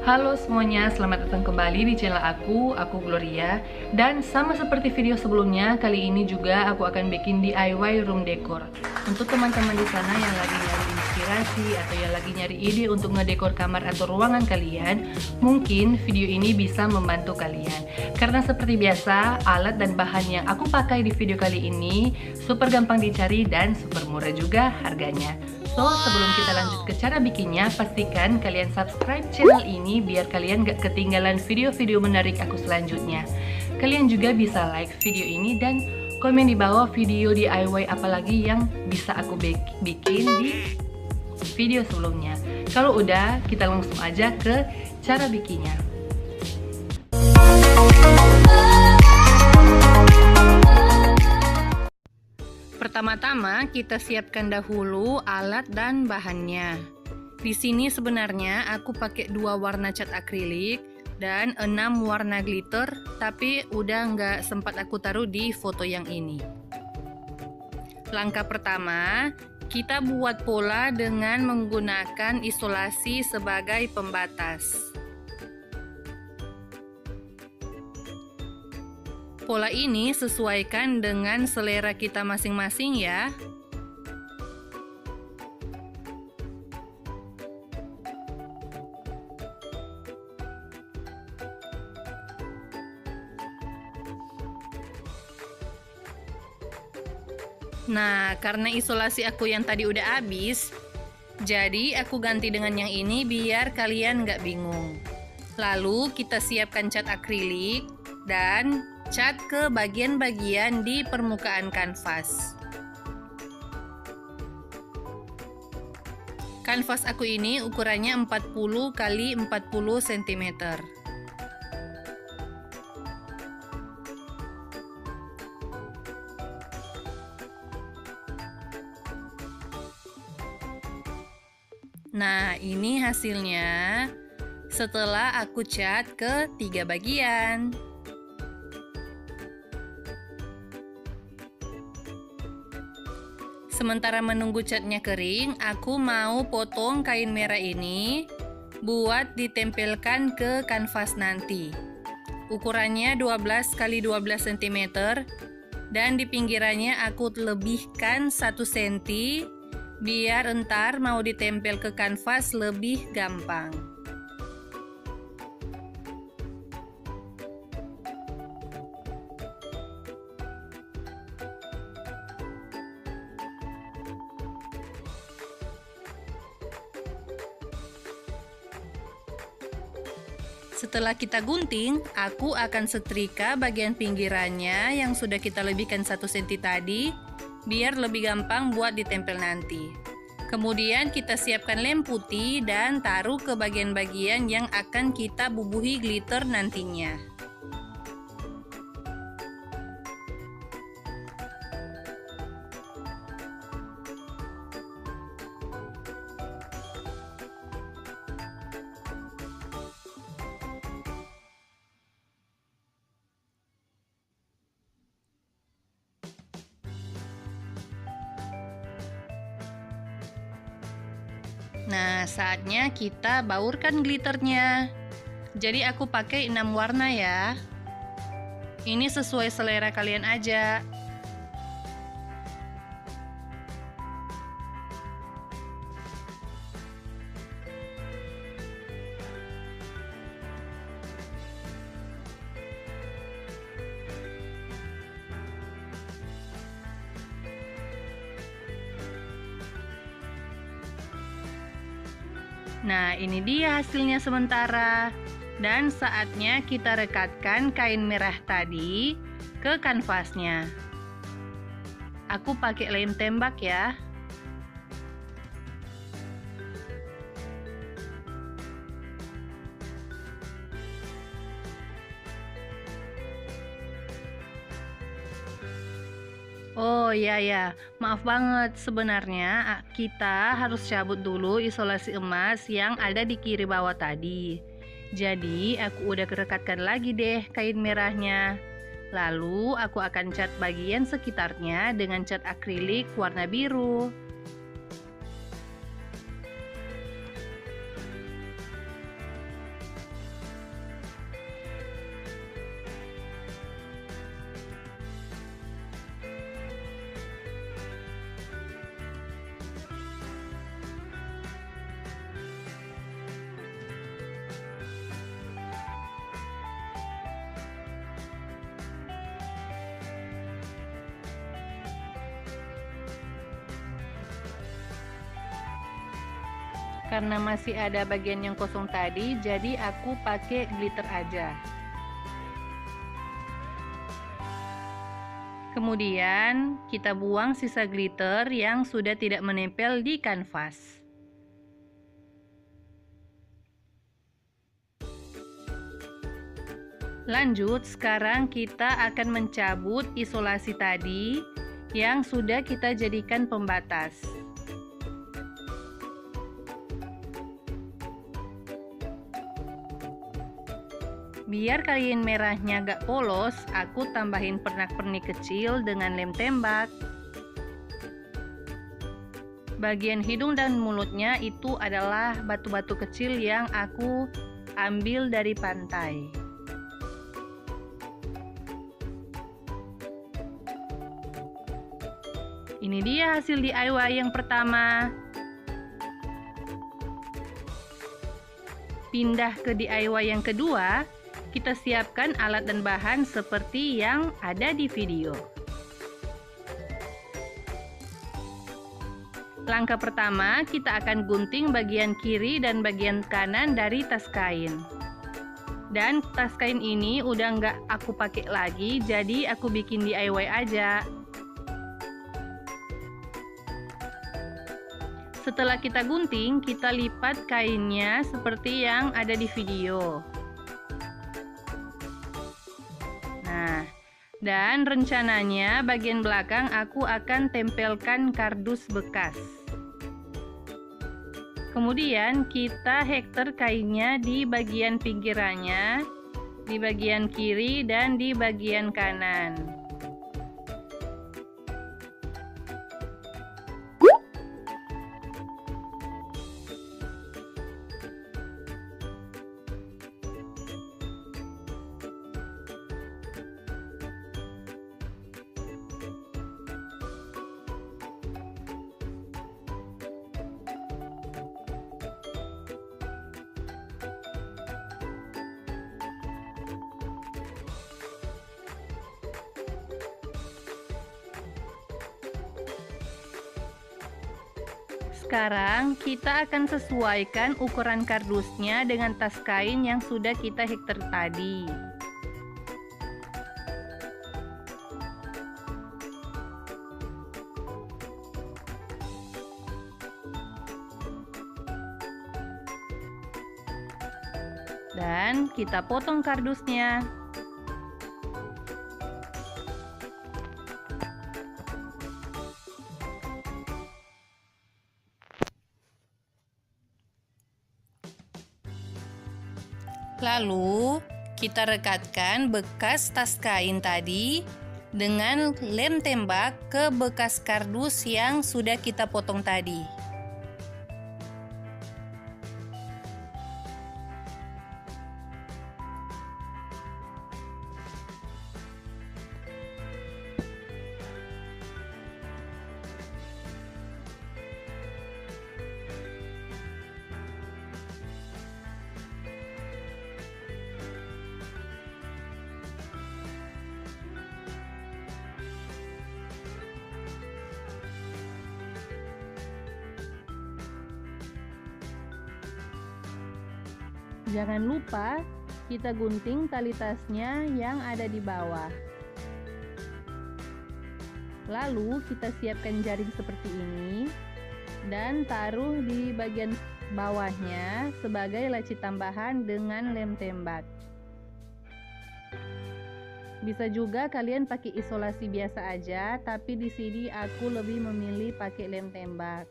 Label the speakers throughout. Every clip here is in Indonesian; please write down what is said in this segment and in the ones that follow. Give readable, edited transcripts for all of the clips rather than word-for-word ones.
Speaker 1: Halo semuanya, selamat datang kembali di channel aku Gloria. Dan sama seperti video sebelumnya, kali ini juga aku akan bikin DIY room decor. Untuk teman-teman di sana yang lagi nyari inspirasi atau yang lagi nyari ide untuk ngedekor kamar atau ruangan kalian, mungkin video ini bisa membantu kalian. Karena seperti biasa, alat dan bahan yang aku pakai di video kali ini super gampang dicari dan super murah juga harganya. So, sebelum kita lanjut ke cara bikinnya, pastikan kalian subscribe channel ini biar kalian gak ketinggalan video-video menarik aku selanjutnya. Kalian juga bisa like video ini dan komen di bawah video DIY apalagi yang bisa aku bikin di video sebelumnya. Kalau udah, kita langsung aja ke cara bikinnya. Pertama-tama kita siapkan dahulu alat dan bahannya. Di sini sebenarnya aku pakai 2 warna cat akrilik dan 6 warna glitter, tapi udah nggak sempat aku taruh di foto yang ini. Langkah pertama, kita buat pola dengan menggunakan isolasi sebagai pembatas. Pola ini sesuaikan dengan selera kita masing-masing ya. Nah, karena isolasi aku yang tadi udah habis, jadi aku ganti dengan yang ini biar kalian nggak bingung. Lalu kita siapkan cat akrilik dan cat ke bagian-bagian di permukaan kanvas. Kanvas aku ini ukurannya 40 x 40 cm. Nah, ini hasilnya setelah aku cat ke 3 bagian. Sementara menunggu catnya kering, aku mau potong kain merah ini buat ditempelkan ke kanvas nanti. Ukurannya 12 x 12 cm dan di pinggirannya aku lebihkan 1 cm biar entar mau ditempel ke kanvas lebih gampang. Setelah kita gunting, aku akan setrika bagian pinggirannya yang sudah kita lebihkan 1 cm tadi, biar lebih gampang buat ditempel nanti. Kemudian kita siapkan lem putih dan taruh ke bagian-bagian yang akan kita bubuhi glitter nantinya. Nah, saatnya kita baurkan glitternya. Jadi aku pakai 6 warna ya. Ini sesuai selera kalian aja. Nah, ini dia hasilnya sementara. Dan saatnya kita rekatkan kain merah tadi ke kanvasnya. Aku pakai lem tembak ya. Oh ya, maaf banget, sebenarnya kita harus cabut dulu isolasi emas yang ada di kiri bawah tadi. Jadi aku udah rekatkan lagi deh kain merahnya. Lalu aku akan cat bagian sekitarnya dengan cat akrilik warna biru. Karena masih ada bagian yang kosong tadi, jadi aku pakai glitter aja. Kemudian kita buang sisa glitter yang sudah tidak menempel di kanvas. Lanjut, sekarang kita akan mencabut isolasi tadi yang sudah kita jadikan pembatas. Biar kain merahnya gak polos, aku tambahin pernak-pernik kecil dengan lem tembak. Bagian hidung dan mulutnya itu adalah batu-batu kecil yang aku ambil dari pantai. Ini dia hasil DIY yang pertama. Pindah ke DIY yang kedua. Kita siapkan alat dan bahan seperti yang ada di video. Langkah pertama, kita akan gunting bagian kiri dan bagian kanan dari tas kain. Dan tas kain ini udah nggak aku pakai lagi, jadi aku bikin DIY aja. Setelah kita gunting, kita lipat kainnya seperti yang ada di video. Nah, dan rencananya bagian belakang aku akan tempelkan kardus bekas. Kemudian kita hektar kainnya di bagian pinggirannya, di bagian kiri dan di bagian kanan. Sekarang kita akan sesuaikan ukuran kardusnya dengan tas kain yang sudah kita hektar tadi. Dan kita potong kardusnya. Lalu, kita rekatkan bekas tas kain tadi dengan lem tembak ke bekas kardus yang sudah kita potong tadi. Jangan lupa kita gunting tali tasnya yang ada di bawah. Lalu kita siapkan jaring seperti ini dan taruh di bagian bawahnya sebagai laci tambahan dengan lem tembak. Bisa juga kalian pakai isolasi biasa aja, tapi di sini aku lebih memilih pakai lem tembak.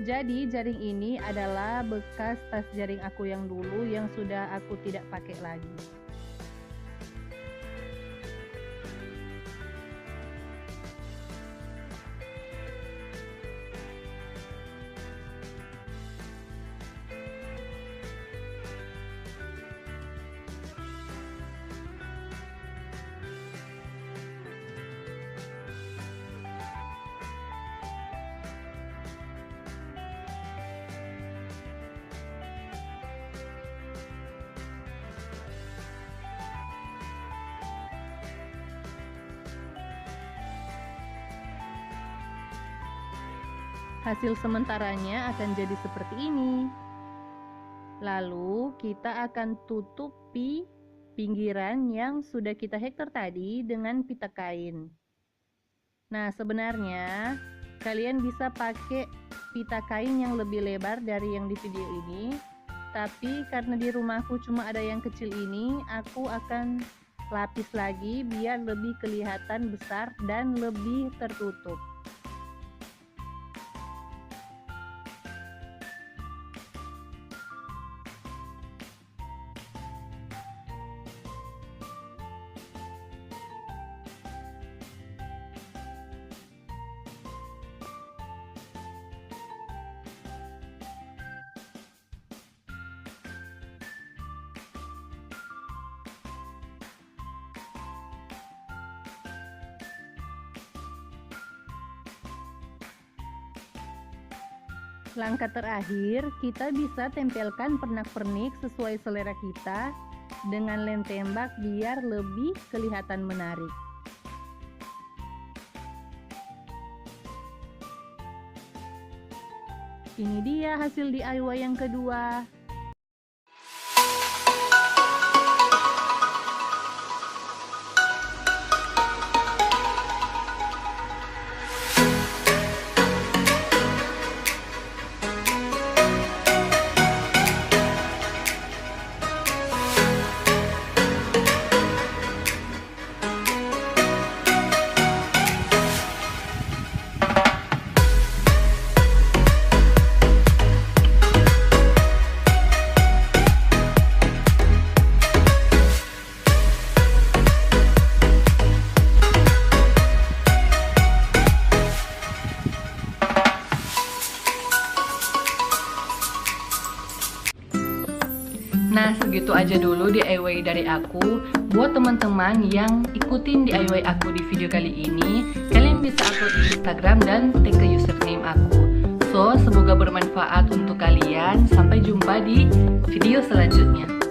Speaker 1: Jadi jaring ini adalah bekas tas jaring aku yang dulu yang sudah aku tidak pakai lagi. Hasil sementaranya akan jadi seperti ini. Lalu kita akan tutupi pinggiran yang sudah kita hektar tadi dengan pita kain. Nah, sebenarnya kalian bisa pakai pita kain yang lebih lebar dari yang di video ini, tapi karena di rumahku cuma ada yang kecil ini, aku akan lapis lagi biar lebih kelihatan besar dan lebih tertutup. Langkah terakhir, kita bisa tempelkan pernak-pernik sesuai selera kita dengan lem tembak biar lebih kelihatan menarik. Ini dia hasil DIY yang kedua. Nah, segitu aja dulu DIY dari aku. Buat teman-teman yang ikutin DIY aku di video kali ini, kalian bisa upload di Instagram dan tag ke username aku. So, semoga bermanfaat untuk kalian. Sampai jumpa di video selanjutnya.